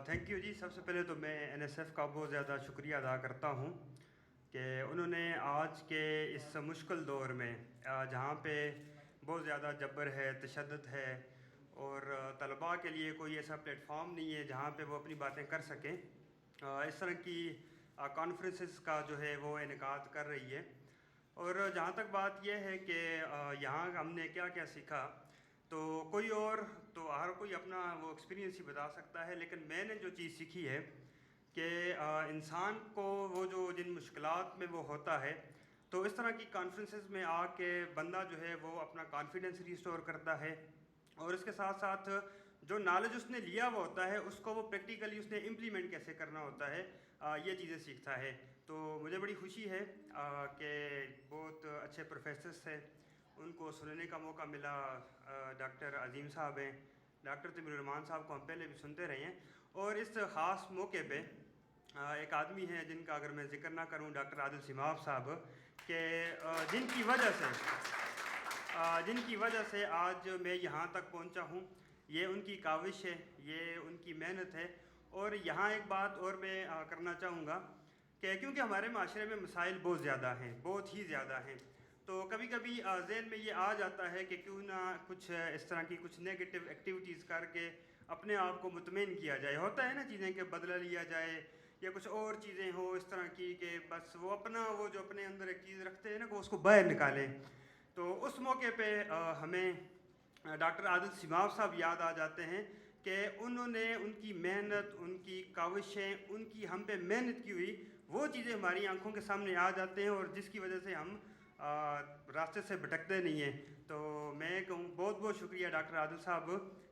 Thank you جی. سب سے پہلے تو میں این ایس ایف کا بہت زیادہ شکریہ ادا کرتا ہوں کہ انہوں نے آج کے اس مشکل دور میں جہاں پہ بہت زیادہ جبر ہے، تشدد ہے، اور طلباء کے لیے کوئی ایسا پلیٹ فارم نہیں ہے جہاں پہ وہ اپنی باتیں کر سکیں، اس طرح کی کانفرنسز کا جو ہے وہ انعقاد کر رہی ہے. اور جہاں تک بات یہ ہے کہ یہاں ہم نے کیا کیا سیکھا، تو کوئی اور تو ہر کوئی اپنا وہ ایکسپیرینس ہی بتا سکتا ہے، لیکن میں نے جو چیز سیکھی ہے کہ انسان کو وہ جو جن مشکلات میں وہ ہوتا ہے، تو اس طرح کی کانفرنسز میں آ کے بندہ جو ہے وہ اپنا کانفیڈنس ریسٹور کرتا ہے، اور اس کے ساتھ ساتھ جو نالج اس نے لیا ہوا ہوتا ہے اس کو وہ پریکٹیکلی اس نے امپلیمنٹ کیسے کرنا ہوتا ہے، یہ چیزیں سیکھتا ہے. تو مجھے بڑی خوشی ہے کہ بہت اچھے پروفیسرس تھے، ان کو سننے کا موقع ملا. ڈاکٹر عظیم صاحب ہیں، ڈاکٹر طبیب الرحمان صاحب کو ہم پہلے بھی سنتے رہے ہیں، اور اس خاص موقع پہ ایک آدمی ہیں جن کا اگر میں ذکر نہ کروں، ڈاکٹر عادل سماف صاحب، کہ جن کی وجہ سے آج میں یہاں تک پہنچا ہوں. یہ ان کی کاوش ہے، یہ ان کی محنت ہے. اور یہاں ایک بات اور میں کرنا چاہوں گا کہ کیونکہ ہمارے معاشرے میں مسائل بہت زیادہ ہیں، بہت ہی زیادہ ہیں، تو کبھی کبھی ذہن میں یہ آ جاتا ہے کہ کیوں نہ کچھ اس طرح کی کچھ نیگیٹو ایکٹیویٹیز کر کے اپنے آپ کو مطمئن کیا جائے. ہوتا ہے نا چیزیں کہ بدلہ لیا جائے یا کچھ اور چیزیں ہوں اس طرح کی کہ بس وہ اپنا وہ جو اپنے اندر ایک چیز رکھتے ہیں نا کہ اس کو باہر نکالیں. تو اس موقع پہ ہمیں ڈاکٹر عادل سماف صاحب یاد آ جاتے ہیں کہ انہوں نے ان کی محنت، ان کی کاوشیں، ان کی ہم پہ محنت کی ہوئی وہ چیزیں ہماری آنکھوں کے سامنے آ جاتے ہیں، اور جس کی وجہ سے ہم راستے سے بھٹکتے نہیں ہیں. تو میں کہوں بہت بہت شکریہ ڈاکٹر عادل صاحب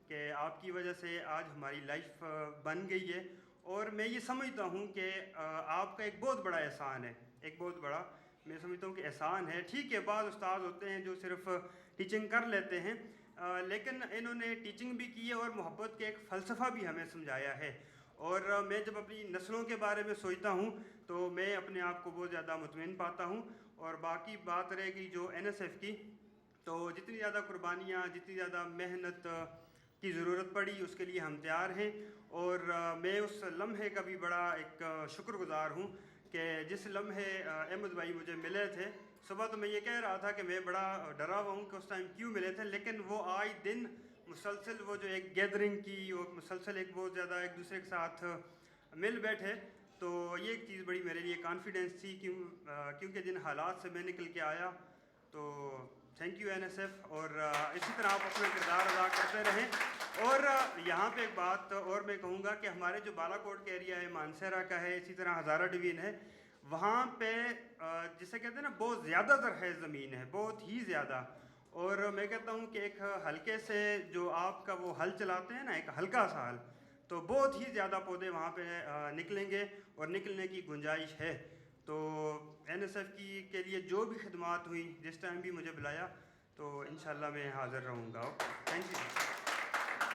کہ آپ کی وجہ سے آج ہماری لائف بن گئی ہے. اور میں یہ سمجھتا ہوں کہ آپ کا ایک بہت بڑا احسان ہے، ایک بہت بڑا میں سمجھتا ہوں کہ احسان ہے. ٹھیک ہے، بعض استاد ہوتے ہیں جو صرف ٹیچنگ کر لیتے ہیں، لیکن انہوں نے ٹیچنگ بھی کی ہے اور محبت کے ایک فلسفہ بھی ہمیں سمجھایا ہے. اور میں جب اپنی نسلوں کے بارے میں سوچتا ہوں تو میں اپنے آپ کو بہت زیادہ مطمئن پاتا ہوں. اور باقی بات رہے گی جو این ایس ایف کی، تو جتنی زیادہ قربانیاں، جتنی زیادہ محنت کی ضرورت پڑی اس کے لیے ہم تیار ہیں. اور میں اس لمحے کا بھی بڑا ایک شکر گزار ہوں کہ جس لمحے احمد بھائی مجھے ملے تھے. صبح تو میں یہ کہہ رہا تھا کہ میں بڑا ڈرا ہوا ہوں کہ اس ٹائم کیوں ملے تھے، لیکن وہ آج دن مسلسل وہ جو ایک گیدرنگ کی اور مسلسل ایک بہت زیادہ ایک دوسرے کے ساتھ مل بیٹھے، تو یہ ایک چیز بڑی میرے لیے کانفیڈنس تھی کیونکہ جن حالات سے میں نکل کے آیا. تو thank you N S F, اور اسی طرح آپ اپنا کردار ادا کرتے رہیں. اور یہاں پہ ایک بات اور میں کہوں گا کہ ہمارے جو بالا کوٹ کا ایریا ہے، مانسہرہ کا ہے، اسی طرح ہزارہ ڈویژن ہے، وہاں پہ جسے کہتے ہیں نا بہت زیادہ زرخیز زمین ہے، بہت ہی زیادہ. اور میں کہتا ہوں کہ ایک ہلکے سے جو آپ کا وہ ہل چلاتے ہیں نا، ایک ہلکا سا ہل، تو بہت ہی زیادہ پودے وہاں پہ نکلیں گے اور نکلنے کی گنجائش ہے. تو این ایس ایف کی کے لیے جو بھی خدمات ہوئی، جس ٹائم بھی مجھے بلایا، تو انشاءاللہ میں حاضر رہوں گا. Thank you.